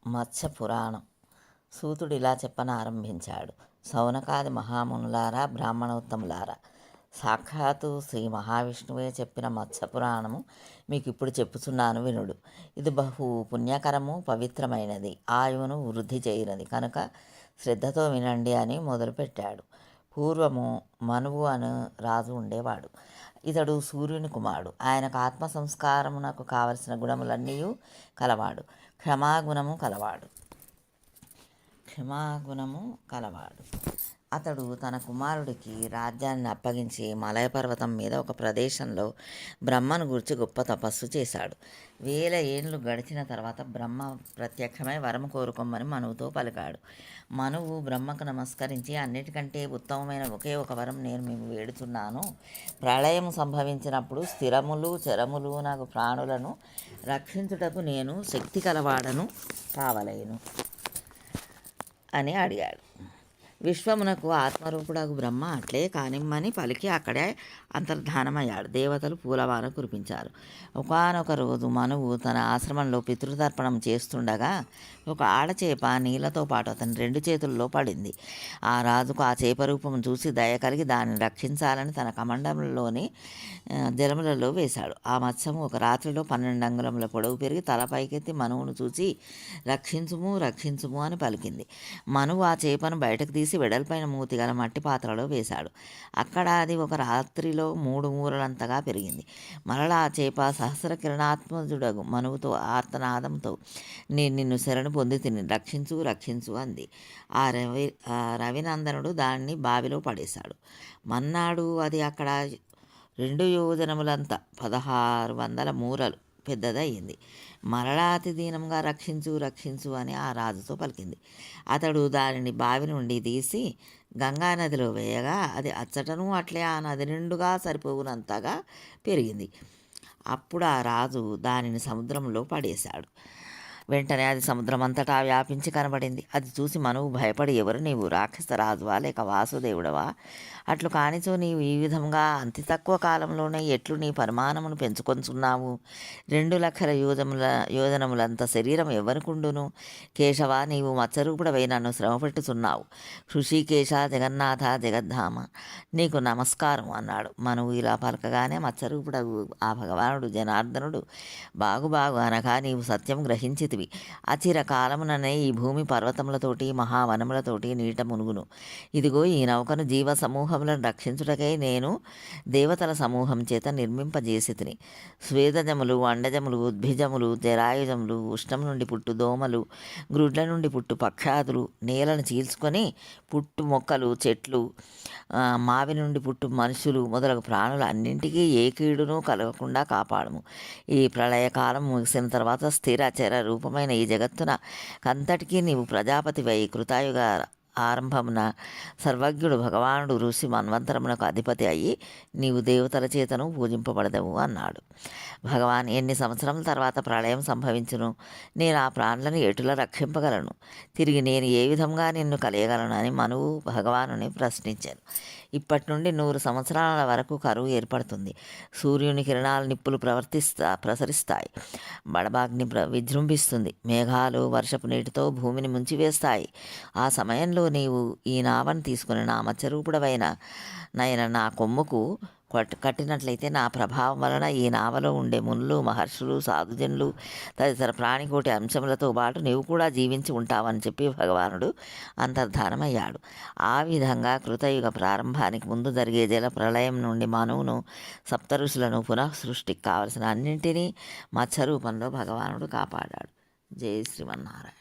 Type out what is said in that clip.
మత్స్య పురాణం. సూతుడు ఇలా చెప్పనారంభించాడు. సౌనకాది మహామునులారా, బ్రాహ్మణోత్తములారా, సాక్షాత్తు శ్రీ మహావిష్ణువే చెప్పిన మత్స్య పురాణము మీకు ఇప్పుడు చెప్పుచున్నాను వినుడు. ఇది బహు పుణ్యకరము, పవిత్రమైనది, ఆయువును వృద్ధి చేయనది కనుక శ్రద్ధతో వినండి అని మొదలుపెట్టాడు. పూర్వము మనువు అను రాజు ఉండేవాడు. ఇతడు సూర్యుని కుమారుడు. ఆయనకు ఆత్మ సంస్కారమునకు కావలసిన గుణములన్నీ కలవాడు. క్షమాగుణము కలవాడు. అతడు తన కుమారుడికి రాజ్యాన్ని అప్పగించి మలయ పర్వతం మీద ఒక ప్రదేశంలో బ్రహ్మను గురించి గొప్ప తపస్సు చేశాడు. 1000 ఏండ్లు గడిచిన తర్వాత బ్రహ్మ ప్రత్యక్షమై వరం కోరుకోమని మనువుతో పలికాడు. మనువు బ్రహ్మకు నమస్కరించి, అన్నిటికంటే ఉత్తమమైన ఒకే ఒక వరం నేను మేము వేడుచున్నాను. ప్రళయం సంభవించినప్పుడు స్థిరములు చరములు నాకు ప్రాణులను రక్షించుటకు నేను శక్తి కలవాడను కావలేను అని అడిగాడు. విశ్వమునకు ఆత్మరూపుడకు బ్రహ్మ అట్లే కానిమ్మని పలికి అక్కడే అంతర్ధానమయ్యాడు. దేవతలు పూలవాన కురిపించారు. ఒకానొక రోజు మనువు తన ఆశ్రమంలో పితృతర్పణం చేస్తుండగా ఒక ఆడచేప నీళ్లతో పాటు అతని 2 చేతుల్లో పడింది. ఆ రాజుకు ఆ చేప రూపం చూసి దయ కలిగి దానిని రక్షించాలని తన కమండంలోని జలములలో వేశాడు. ఆ మత్స్యము ఒక రాత్రిలో 12 అంగుళముల పొడవు పెరిగి తల పైకెత్తి మనువును చూసి రక్షించుము అని పలికింది. మనువు ఆ చేపను బయటకు తీసి వెడల్పైన మూతి గల మట్టి పాత్రలో వేశాడు. అక్కడ అది ఒక రాత్రిలో 3 మూరలంతగా పెరిగింది. మరలా ఆ చేప సహస్ర కిరణాత్మజుడగు మనువుతో ఆర్తనాదంతో, నేను నిన్ను శరణు పొంది తిని రక్షించు అంది. ఆ రవినందనుడు దాన్ని బావిలో పడేశాడు. మన్నాడు అది అక్కడ 2 యోజనములంత 1600 మూరలు పెద్దదయ్యింది. మరలా అతి దీనంగా రక్షించు అని ఆ రాజుతో పలికింది. అతడు దానిని బావి నుండి తీసి గంగానదిలో వేయగా అది అచ్చటను అట్లే ఆ నది నిండుగా సరిపోవునంతగా పెరిగింది. అప్పుడు ఆ రాజు దానిని సముద్రంలో పడేశాడు. వెంటనే అది సముద్రం అంతటా వ్యాపించి కనబడింది. అది చూసి మనువు భయపడి, ఎవరు నీవు, రాక్షస రాజువా లేక వాసుదేవుడవా? అట్లు కానిచో నీవు ఈ విధంగా అతి తక్కువ కాలంలోనే ఎట్లు నీ పరిమాణమును పెంచుకొంచున్నావు? 2 లక్షల యోజనములంత శరీరం ఎవరికుండును? కేశవ, నీవు మత్స్యరూపుడవై నన్ను శ్రమ పెట్టుచున్నావు. హృషికేశ, జగన్నాథ, జగద్ధామ, నీకు నమస్కారం అన్నాడు. మనువు ఇలా పలకగానే మత్స్యరూపుడవు ఆ భగవానుడు జనార్దనుడు బాగు అనగా, నీవు సత్యం గ్రహించి అచిర కాలముననే ఈ భూమి పర్వతములతోటి మహావనములతోటి నీట మునుగును. ఇదిగో ఈ నౌకను జీవ సమూహములను రక్షించుటకై నేను దేవతల సమూహం చేత నిర్మింపజేసి తిని. స్వేదజములు, అండజములు, ఉద్భిజములు, జరాయుజములు, ఉష్ణం నుండి పుట్టు దోమలు, గ్రుడ్ల నుండి పుట్టు పక్షాదులు, నేలను చీల్చుకొని పుట్టు మొక్కలు, చెట్లు, మావి నుండి పుట్టు మనుషులు మొదలగు ప్రాణులు అన్నింటికీ ఏ కీడును కలగకుండా కాపాడము. ఈ ప్రళయకాలం ముగిసిన తర్వాత స్థిర చర రూపమైన ఈ జగత్తున కంతటికీ నీవు ప్రజాపతివై కృతాయుగ ఆరంభమున సర్వజ్ఞుడు భగవానుడు ఋషి మన్వంతరమునకు అధిపతి అయ్యి నీవు దేవతల చేతను పూజింపబడదవు అన్నాడు. భగవాన్, ఎన్ని సంవత్సరముల తర్వాత ప్రళయం సంభవించును? నేను ఆ ప్రాణులను ఎటులా రక్షింపగలను? తిరిగి నేను ఏ విధంగా నిన్ను కలియగలను అని మనువు భగవానుని ప్రశ్నించాను. ఇప్పటి నుండి 100 సంవత్సరాల వరకు కరువు ఏర్పడుతుంది. సూర్యుని కిరణాలు నిప్పులు ప్రసరిస్తాయి. బడబాగ్ని విజృంభిస్తుంది. మేఘాలు వర్షపు నీటితో భూమిని ముంచివేస్తాయి. ఆ సమయంలో నీవు ఈ నావను తీసుకుని నా మత్స్యరూపుడవైన నా కొమ్ముకు కట్టినట్లయితే నా ప్రభావం వలన ఈ నావలో ఉండే మునులు, మహర్షులు, సాధుజనులు తదితర ప్రాణికోటి అంశములతో పాటు నీవు కూడా జీవించి ఉంటావని చెప్పి భగవానుడు అంతర్ధానమయ్యాడు. ఆ విధంగా కృతయుగ ప్రారంభానికి ముందు జరిగే జల ప్రళయం నుండి మనువును, సప్తఋషులను పునఃసృష్టికి కావలసిన అన్నింటినీ మత్స్యరూపంలో భగవానుడు కాపాడాడు. జై శ్రీమన్నారాయణ.